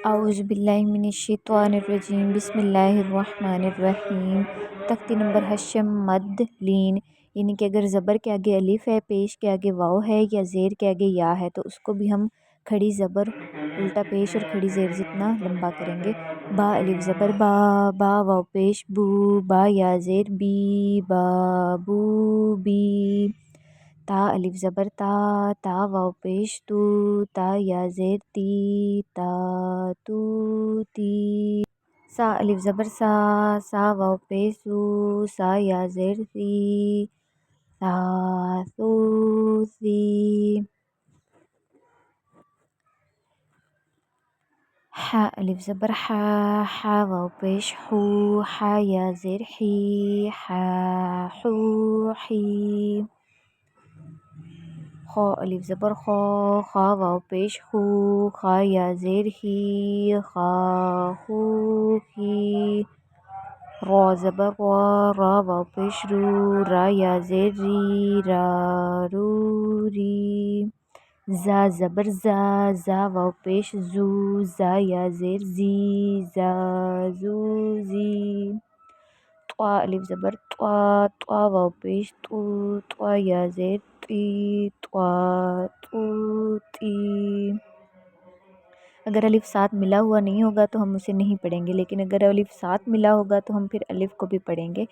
اعوذ باللہ من الشیطان الرجیم بسم اللہ الرحمن الرحیم۔ تختی نمبر حشم مد لین، یعنی کہ اگر زبر کے آگے الف ہے، پیش کے آگے واو ہے یا زیر کے آگے یا ہے تو اس کو بھی ہم کھڑی زبر الٹا پیش اور کھڑی زیر جتنا لمبا کریں گے۔ با الف زبر با، با واو پیش بو، با یا زیر بی، با بو بی۔ تا الف زبر تا، تا واو پیش تو، تا یا زیر تی، تا تو تی۔ سا الف زبر سا، سا واو پیش سو، سا یا زیر سی، سا سو سی۔ حا الف زبر حا، حا واو پیش حو، حا یا زیر حی، حا حو حی۔ خو الف زبر خو، خا واو پیش خو، خا یا زیر ہی، خا خو ہی۔ را زبر را، را واو پیش رو، را یا زیر ری، را رو ری۔ زا زبر زا، زا واو پیش زو، زا یا زیر زی، زا زو زی۔ طوا الف زبر طوا، طوا واو پیش تو، طوا یا زیر تی، طوا تو تی۔ اگر الف ساتھ ملا ہوا نہیں ہوگا تو ہم اسے نہیں پڑھیں گے، لیکن اگر الف ساتھ ملا ہوگا تو ہم پھر الف کو بھی پڑھیں گے۔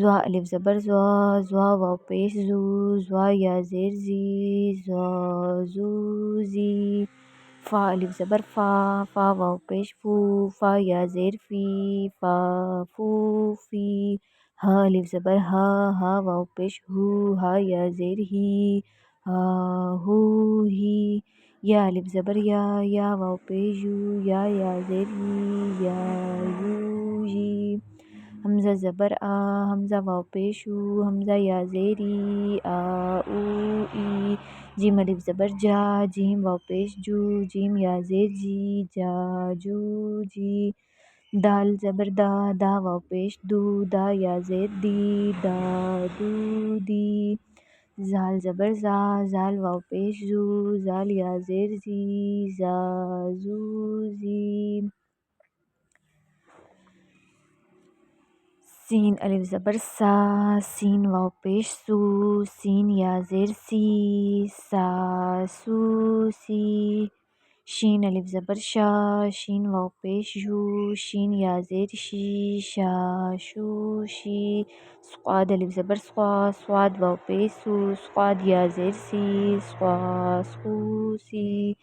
زوا الف زبر زوا، زوا واو پیش زو، زوا یا زیر زی، زوا زو زی۔ فا الف زبر فا، فا واو پیش فو، فا یا زیر فی، فا فو فی۔ ہا الف زبر ہا، ہا واو پیش ہو، ہا یا زیر ہی، ہا ہو ہی۔ یا الف زبر یا، یا واو پیش یو، یا زیر ی، یا یو یی۔ حمزہ زبر آ، حمزہ واو پیش او، حمزہ یا زیر ای، آ او ای۔ جیم الف زبر جا، جیم واو پیش جو، جیم یا زیر جی، جا جو جی۔ دال زبر دا، دا واو پیش دو، دا یا زیر دی، دا دو دی۔ زال زبر زا، زال واو پیش زو، زال یا زیر زی، زا زو زی۔ سین الف زبر سا، سین واو پیش سو، سین یا زیر سی، سا سو سی۔ شین الف زبر شا، شین واو پیش یو، شین یا زیر شی، شا شو شی۔ صاد الف زبر صوا، صاد واو پیش سو، صاد یا زیر سی، صا سو سی۔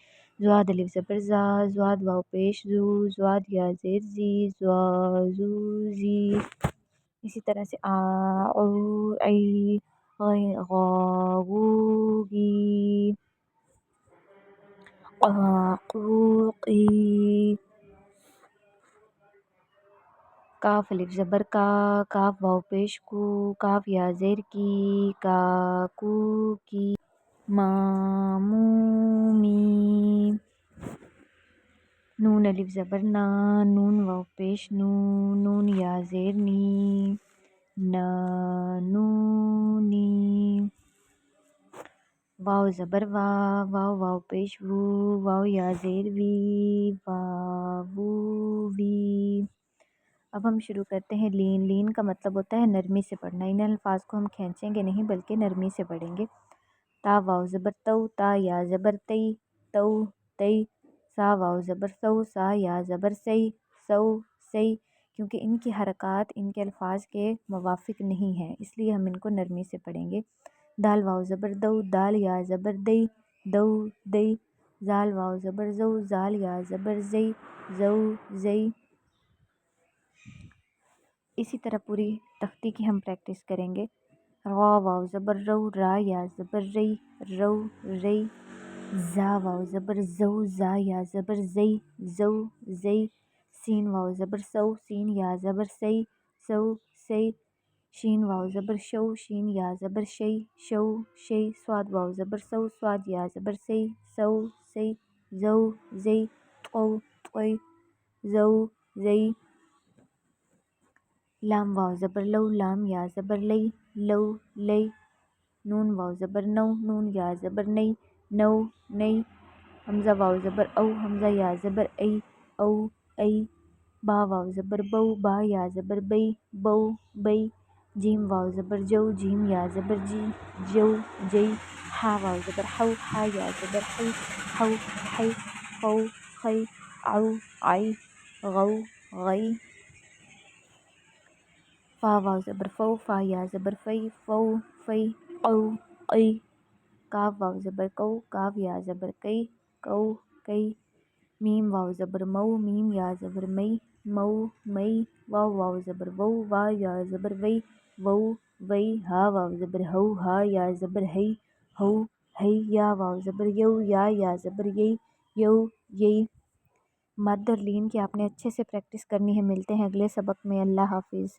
زواد الف زبر زا، زواد واو پیش زو، زواد یا زیر زی، زوا زو زی۔ اسی طرح سے آ او ای، غی غا غو گی، قا قو قی۔ کاف الف زبر کا، کاف واو پیش کو، کاف یا زیر کی، کا کو کی۔ ما مو می۔ نون الف زبر نا، نون واو پیش نو، نون یا زیر نی، نا نو نی۔ واو زبر وا، واو واو پیش وو، واو یا زیر وی، وا وو وی۔ اب ہم شروع کرتے ہیں لین۔ لین کا مطلب ہوتا ہے نرمی سے پڑھنا، ان الفاظ کو ہم کھینچیں گے نہیں بلکہ نرمی سے پڑھیں گے۔ تا واو زبر تو، تا یا زبر تی، تو تی۔ سا واو زبر سو، سا یا زبر سی، سو سی۔ کیونکہ ان کی حرکات ان کے الفاظ کے موافق نہیں ہیں اس لیے ہم ان کو نرمی سے پڑھیں گے۔ دال واو زبر دو، دال یا زبر دی، دو دی۔ زال واو زبر زو، زال یا زبر زی، زو زی۔ اسی طرح پوری تختی کی ہم پریکٹس کریں گے۔ را واو زبر رو، را یا زبر ری، رو ری۔ زا واو زبر زو، زا یا زبر زی، زو زی۔ سین واو زبر سو، سین یا زبر سی، سو سی۔ شین واو زبر شو، شین یا زبر شی، شو شی۔ صاد واو زبر سو، صاد یا زبر سی، سو سی، زو زی۔ طو طوی، زو زی۔ لام واو زبر لو، لام یا زبر لی، لو لی۔ نون واو زبر نو، نون یا زبر نی، نو نی۔ حمزہ واو زبر او، حمزہ یا زبر ای، او ای، با واو زبر بو، با یا زبر بئی، بو بئی، جیم واو زبر جو، جیم یا زبر جی، جو جئی، ہا واو زبر ہو، ہا یا زبر ہی، ہو ہی، خو خی، عو عی، غو غی، فا واو زبر فو، فا یا زبر فی، فو فی، قو قی، کاف واو زبر کو، کاف یا زبر کئی، کو کئی، میم واو زبر مو، میم یا زبر مئی، مو مئی، واو واو زبر وو، وا یا زبر وئی، وو وئی، ہا واو زبر ہو، ہا یا زبر ہئی، ہو ہئی، یا واو زبر یو، یا زبر یئی، یو یئی۔ مد اور لین کی آپ نے اچھے سے پریکٹس کرنی ہے۔ ملتے ہیں اگلے سبق میں۔ اللہ حافظ۔